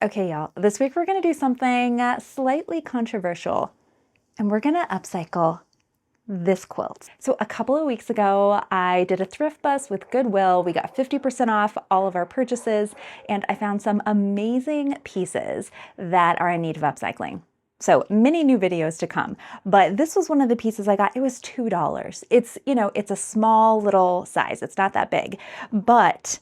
Okay, y'all, this week we're gonna do something slightly controversial, and we're gonna upcycle this quilt. So a couple of weeks ago, I did a thrift bus with Goodwill. We got 50% off all of our purchases, and I found some amazing pieces that are in need of upcycling. So many new videos to come, but this was one of the pieces I got. It was $2. It's, it's a small little size. It's not that big, but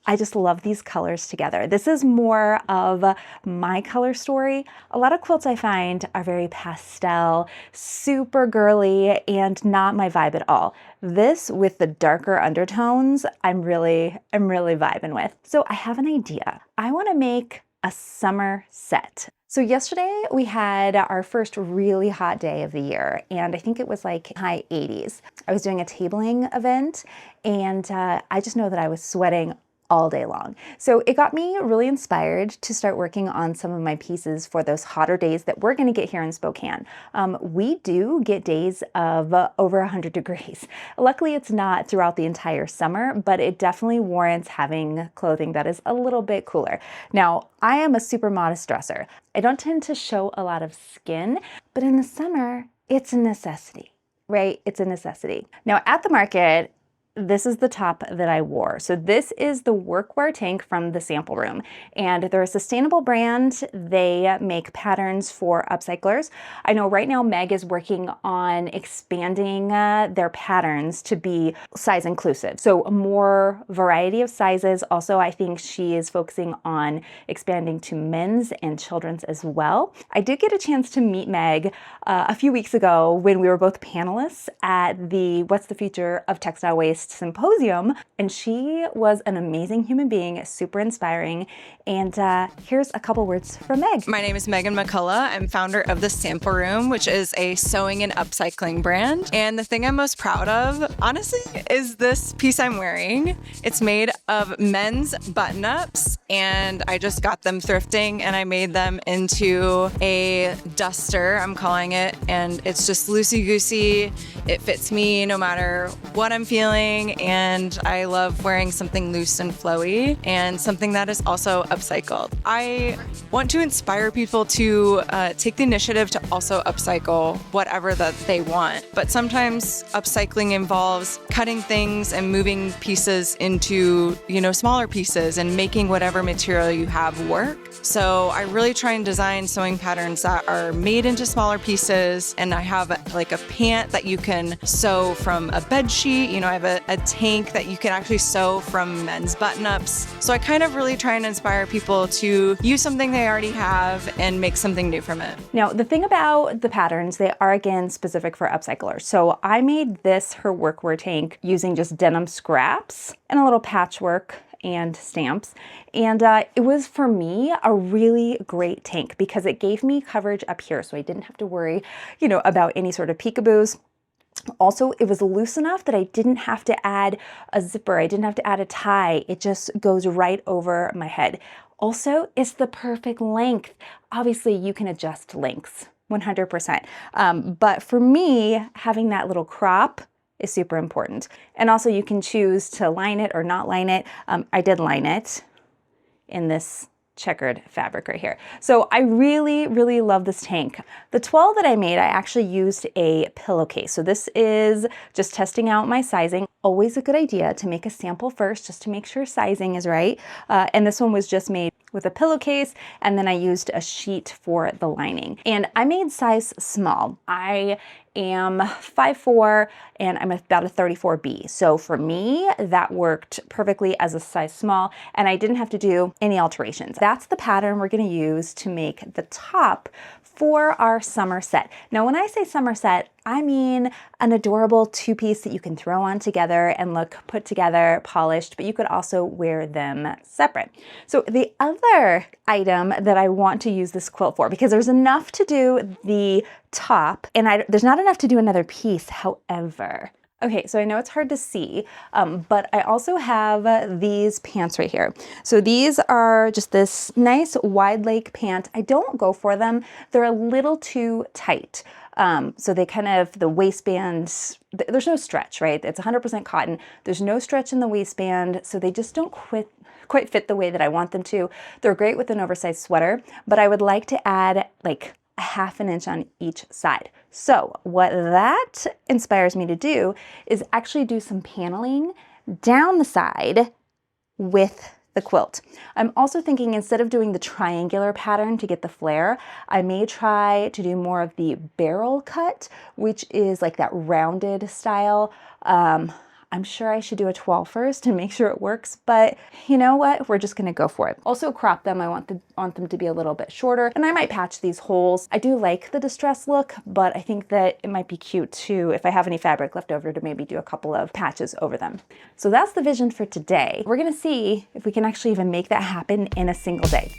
I just love these colors together. This is more of my color story. A lot of quilts I find are very pastel, super girly, and not my vibe at all. This with the darker undertones, I'm really vibing with. So I have an idea. I want to make a summer set. So yesterday we had our first really hot day of the year, and I think it was like high 80s. I was doing a tabling event, and I just know that I was sweating all day long. So it got me really inspired to start working on some of my pieces for those hotter days that we're gonna get here in Spokane. We do get days of over 100 degrees. Luckily, it's not throughout the entire summer, but it definitely warrants having clothing that is a little bit cooler. Now, I am a super modest dresser. I don't tend to show a lot of skin, but in the summer, it's a necessity, right? It's a necessity. Now, at the market, this is the top that I wore. So this is the Workwear Tank from the sample room, and they're a sustainable brand. They make patterns for upcyclers. I know right now Meg is working on expanding their patterns to be size inclusive. So more variety of sizes. Also, I think she is focusing on expanding to men's and children's as well. I did get a chance to meet Meg a few weeks ago when we were both panelists at the What's the Future of Textile Waste Symposium, and she was an amazing human being, super inspiring. And here's a couple words from Meg. My name is Megan McCullough. I'm founder of the Sample Room, which is a sewing and upcycling brand. And the thing I'm most proud of, honestly, is this piece I'm wearing. It's made of men's button-ups, and I just got them thrifting, and I made them into a duster, I'm calling it. And it's just loosey-goosey. It fits me no matter what I'm feeling. And I love wearing something loose and flowy and something that is also upcycled. I want to inspire people to take the initiative to also upcycle whatever that they want. But sometimes upcycling involves cutting things and moving pieces into, smaller pieces and making whatever material you have work. So I really try and design sewing patterns that are made into smaller pieces. And I have like a pant that you can sew from a bed sheet. I have a tank that you can actually sew from men's button-ups. So I kind of really try and inspire people to use something they already have and make something new from it. Now, the thing about the patterns, they are again specific for upcyclers. So I made this, her Workwear Tank, using just denim scraps and a little patchwork and stamps. And it was, for me, a really great tank because it gave me coverage up here. So I didn't have to worry, about any sort of peekaboos. Also, it was loose enough that I didn't have to add a zipper. I didn't have to add a tie. It just goes right over my head. Also, it's the perfect length. Obviously, you can adjust lengths 100%. But for me, having that little crop is super important. And also you can choose to line it or not line it. I did line it in this checkered fabric right here. So I really love this tank. The twill that I made, I actually used a pillowcase. So this is just testing out my sizing. Always a good idea to make a sample first just to make sure sizing is right. And this one was just made with a pillowcase, and then I used a sheet for the lining. And I made size small. I am 5'4" and I'm about a 34B. So for me, that worked perfectly as a size small, and I didn't have to do any alterations. That's the pattern we're gonna use to make the top for our summer set. Now, when I say summer set, I mean an adorable two-piece that you can throw on together and look put together, polished, but you could also wear them separate. So the other item that I want to use this quilt for, because there's enough to do the top, and there's not enough to do another piece, however. Okay, so I know it's hard to see, but I also have these pants right here. So these are just this nice wide leg pant. I don't go for them. They're a little too tight. So they kind of, the waistband, there's no stretch, right? It's 100% cotton. There's no stretch in the waistband, so they just don't quite fit the way that I want them to. They're great with an oversized sweater, but I would like to add like a 1/2 inch on each side. So what that inspires me to do is actually do some paneling down the side with the quilt. I'm also thinking, instead of doing the triangular pattern to get the flare, I may try to do more of the barrel cut, which is like that rounded style. I'm sure I should do a 12 first and make sure it works, but you know what? We're just gonna go for it. Also crop them. I want them to be a little bit shorter, and I might patch these holes. I do like the distressed look, but I think that it might be cute too, if I have any fabric left over, to maybe do a couple of patches over them. So that's the vision for today. We're gonna see if we can actually even make that happen in a single day.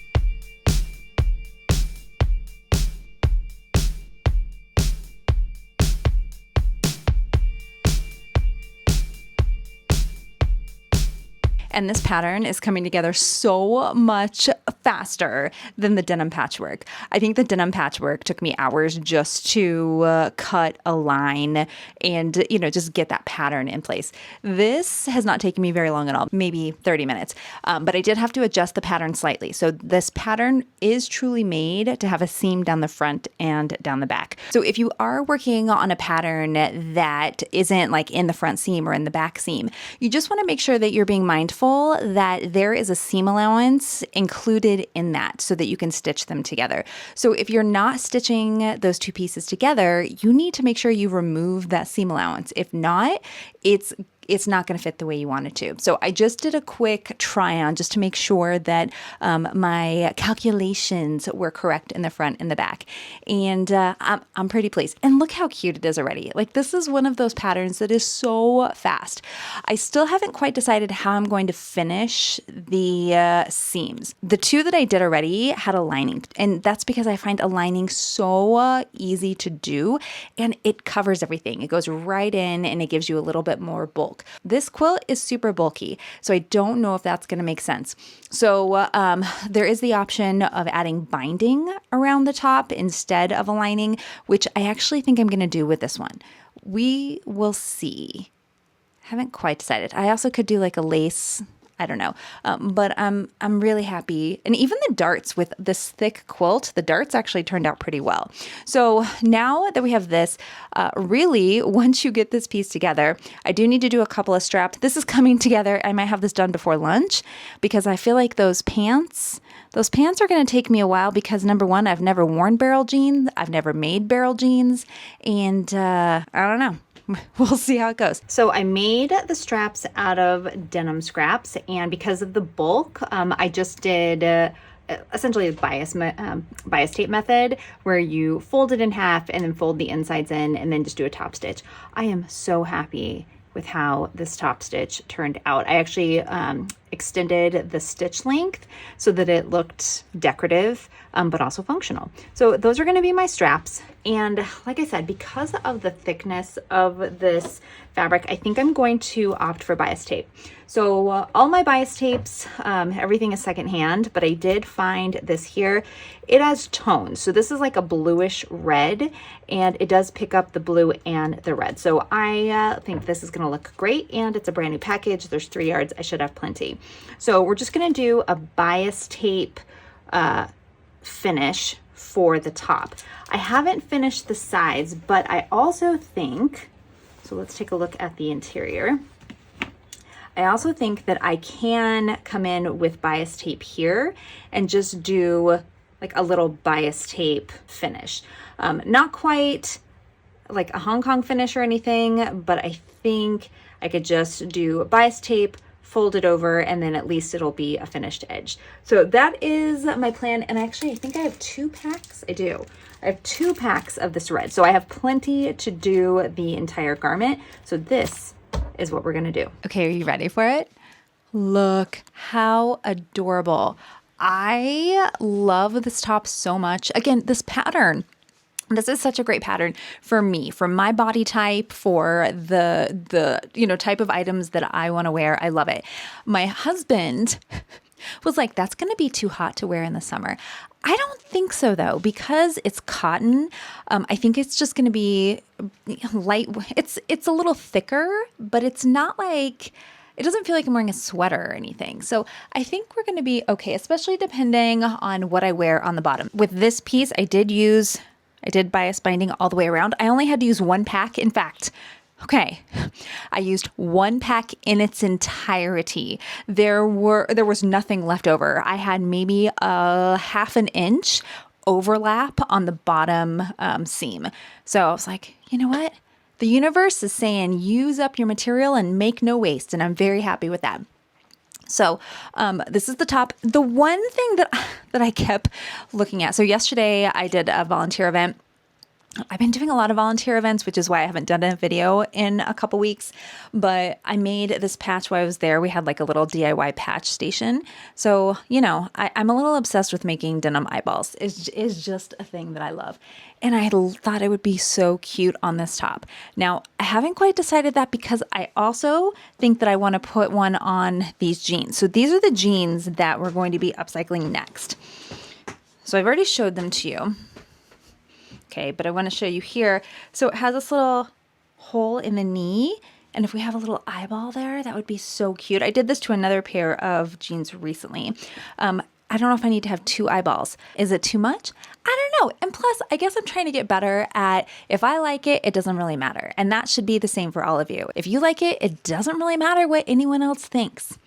And this pattern is coming together so much faster than the denim patchwork. I think the denim patchwork took me hours just to cut a line and, just get that pattern in place. This has not taken me very long at all, maybe 30 minutes. But I did have to adjust the pattern slightly. So this pattern is truly made to have a seam down the front and down the back. So if you are working on a pattern that isn't like in the front seam or in the back seam, you just want to make sure that you're being mindful that there is a seam allowance included in that so that you can stitch them together. So if you're not stitching those two pieces together, you need to make sure you remove that seam allowance. If not, it's not going to fit the way you want it to. So I just did a quick try on just to make sure that my calculations were correct in the front and the back. And I'm pretty pleased. And look how cute it is already. Like, this is one of those patterns that is so fast. I still haven't quite decided how I'm going to finish the seams. The two that I did already had a lining, and that's because I find a lining so easy to do, and it covers everything. It goes right in and it gives you a little bit more bulk. This quilt is super bulky, so I don't know if that's going to make sense. So there is the option of adding binding around the top instead of a lining, which I actually think I'm going to do with this one. We will see. Haven't quite decided. I also could do like a lace, I don't know, but I'm really happy. And even the darts with this thick quilt, the darts actually turned out pretty well. So now that we have this, really, once you get this piece together, I do need to do a couple of straps. This is coming together. I might have this done before lunch because I feel like those pants are going to take me a while because, number one, I've never worn barrel jeans. I've never made barrel jeans, and I don't know. We'll see how it goes. So I made the straps out of denim scraps, and because of the bulk, I just did essentially the bias tape method, where you fold it in half and then fold the insides in and then just do a top stitch. I am so happy with how this top stitch turned out. I actually extended the stitch length so that it looked decorative, but also functional. So those are going to be my straps. And like I said, because of the thickness of this fabric, I think I'm going to opt for bias tape. So all my bias tapes, everything is secondhand, but I did find this here. It has tones. So this is like a bluish red, and it does pick up the blue and the red. So I think this is going to look great, and it's a brand new package. There's 3 yards. I should have plenty. So we're just going to do a bias tape finish for the top. I haven't finished the sides, but I also think, so let's take a look at the interior. I also think that I can come in with bias tape here and just do like a little bias tape finish. Not quite like a Hong Kong finish or anything, but I think I could just do bias tape, fold it over, and then at least it'll be a finished edge. So that is my plan. And actually, I think I have 2 packs. I do. I have 2 packs of this red. So I have plenty to do the entire garment. So this is what we're gonna do. Okay, are you ready for it? Look how adorable. I love this top so much. Again, this pattern, this is such a great pattern for me, for my body type, for the type of items that I want to wear. I love it. My husband was like, that's going to be too hot to wear in the summer. I don't think so, though, because it's cotton. I think it's just going to be light. It's a little thicker, but it's not like it doesn't feel like I'm wearing a sweater or anything. So I think we're going to be okay, especially depending on what I wear on the bottom. With this piece, I did bias binding all the way around. I only had to use one pack. In fact, okay, I used one pack in its entirety. There was nothing left over. I had maybe a half an inch overlap on the bottom seam. So I was like, you know what? The universe is saying use up your material and make no waste. And I'm very happy with that. So this is the top. The one thing that I kept looking at. So yesterday I did a volunteer event. I've been doing a lot of volunteer events, which is why I haven't done a video in a couple weeks, but I made this patch while I was there. We had like a little DIY patch station. So, you know, I'm a little obsessed with making denim eyeballs. It's just a thing that I love. And I thought it would be so cute on this top. Now, I haven't quite decided that because I also think that I want to put one on these jeans. So these are the jeans that we're going to be upcycling next. So I've already showed them to you. Okay, but I want to show you here. So it has this little hole in the knee. And if we have a little eyeball there, that would be so cute. I did this to another pair of jeans recently. I don't know if I need to have 2 eyeballs. Is it too much? I don't know. And plus, I guess I'm trying to get better at if I like it, it doesn't really matter. And that should be the same for all of you. If you like it, it doesn't really matter what anyone else thinks.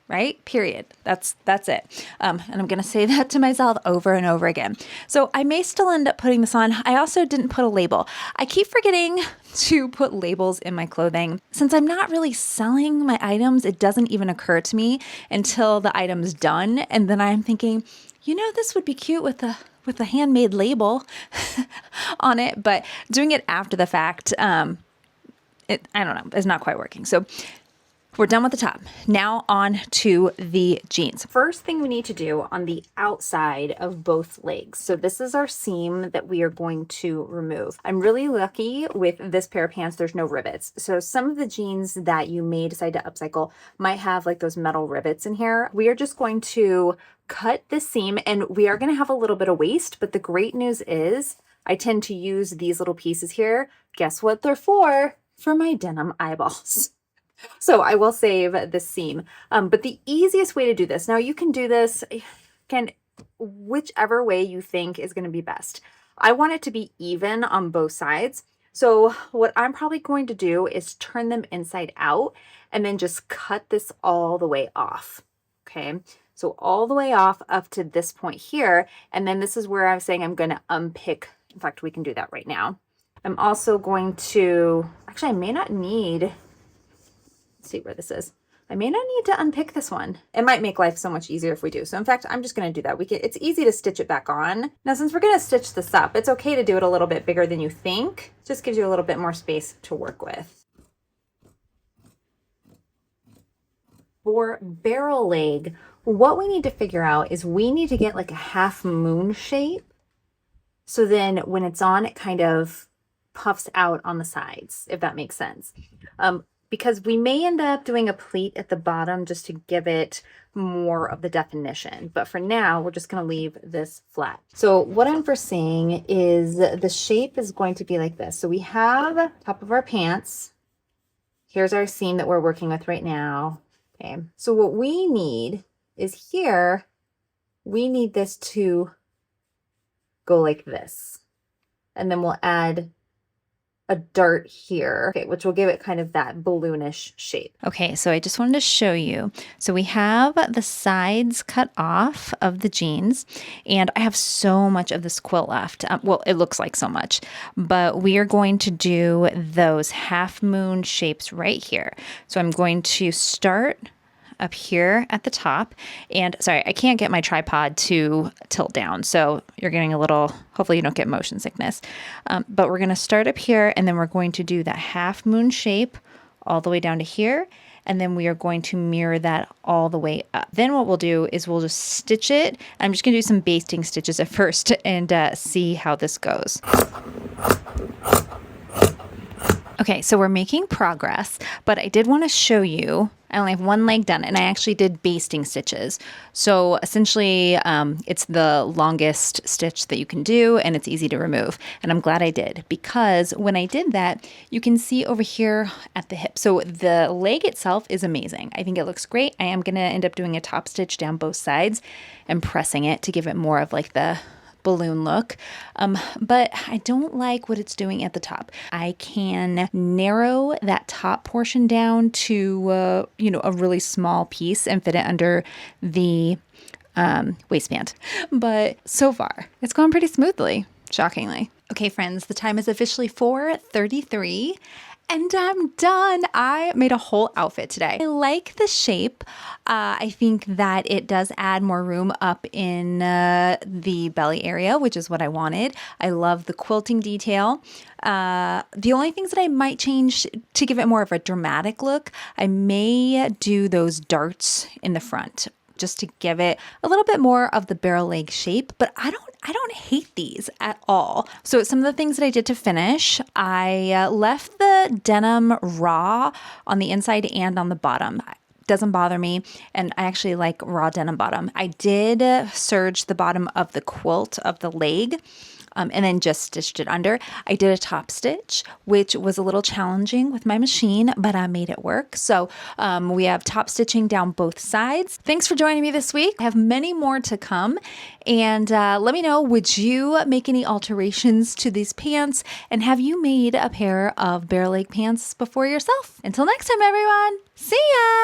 Right? Period. That's it. And I'm going to say that to myself over and over again. So I may still end up putting this on. I also didn't put a label. I keep forgetting to put labels in my clothing. Since I'm not really selling my items, it doesn't even occur to me until the item's done. And then I'm thinking, you know, this would be cute with a handmade label on it. But doing it after the fact, I don't know, it's not quite working. So we're done with the top. Now on to the jeans. First thing we need to do on the outside of both legs. So this is our seam that we are going to remove. I'm really lucky with this pair of pants, there's no rivets. So some of the jeans that you may decide to upcycle might have like those metal rivets in here. We are just going to cut this seam and we are going to have a little bit of waste, but the great news is I tend to use these little pieces here. Guess what they're for? For my denim eyeballs. So I will save this seam. But the easiest way to do this, now you can do this whichever way you think is going to be best. I want it to be even on both sides. So what I'm probably going to do is turn them inside out and then just cut this all the way off. Okay. So all the way off up to this point here. And then this is where I'm saying I'm going to unpick. In fact, we can do that right now. I'm also going to, actually, I may not need, let's see where this is. I may not need to unpick this one. It might make life so much easier if we do. So in fact, I'm just going to do that. It's easy to stitch it back on. Now, since we're going to stitch this up, it's okay to do it a little bit bigger than you think. It just gives you a little bit more space to work with. For barrel leg, what we need to figure out is we need to get like a half moon shape. So then when it's on, it kind of puffs out on the sides, if that makes sense. Because we may end up doing a pleat at the bottom just to give it more of the definition. But for now, we're just going to leave this flat. So what I'm foreseeing is the shape is going to be like this. So we have top of our pants. Here's our seam that we're working with right now. Okay. So what we need is here, we need this to go like this. And then we'll add a dart here, okay, which will give it kind of that balloonish shape. Okay, so I just wanted to show you. So we have the sides cut off of the jeans, and I have so much of this quilt left. Well, it looks like so much, but we are going to do those half moon shapes right here. So I'm going to start up here at the top, and sorry, I can't get my tripod to tilt down, so you're getting a little, hopefully you don't get motion sickness, but we're going to start up here, and then we're going to do that half moon shape all the way down to here, and then we are going to mirror that all the way up. Then what we'll do is we'll just stitch it. I'm just going to do some basting stitches at first and see how this goes. Okay, so we're making progress, but I did want to show you, I only have one leg done, and I actually did basting stitches. So essentially, it's the longest stitch that you can do, and it's easy to remove. And I'm glad I did, because when I did that, you can see over here at the hip. So the leg itself is amazing. I think it looks great. I am going to end up doing a top stitch down both sides and pressing it to give it more of like the balloon look, but I don't like what it's doing at the top. I can narrow that top portion down to a really small piece and fit it under the waistband. But so far, it's gone pretty smoothly, shockingly. Okay, friends, the time is officially 4:33. And I'm done. I made a whole outfit today. I like the shape. I think that it does add more room up in the belly area, which is what I wanted. I love the quilting detail. The only things that I might change to give it more of a dramatic look, I may do those darts in the front, just to give it a little bit more of the barrel leg shape, but I don't hate these at all. So some of the things that I did to finish, I left the denim raw on the inside and on the bottom. Doesn't bother me, and I actually like raw denim bottom. I did serge the bottom of the quilt of the leg, and then just stitched it under. I did a top stitch, which was a little challenging with my machine, but I made it work. So we have top stitching down both sides. Thanks for joining me this week. I have many more to come. And let me know, would you make any alterations to these pants? And have you made a pair of bare leg pants before yourself? Until next time, everyone. See ya!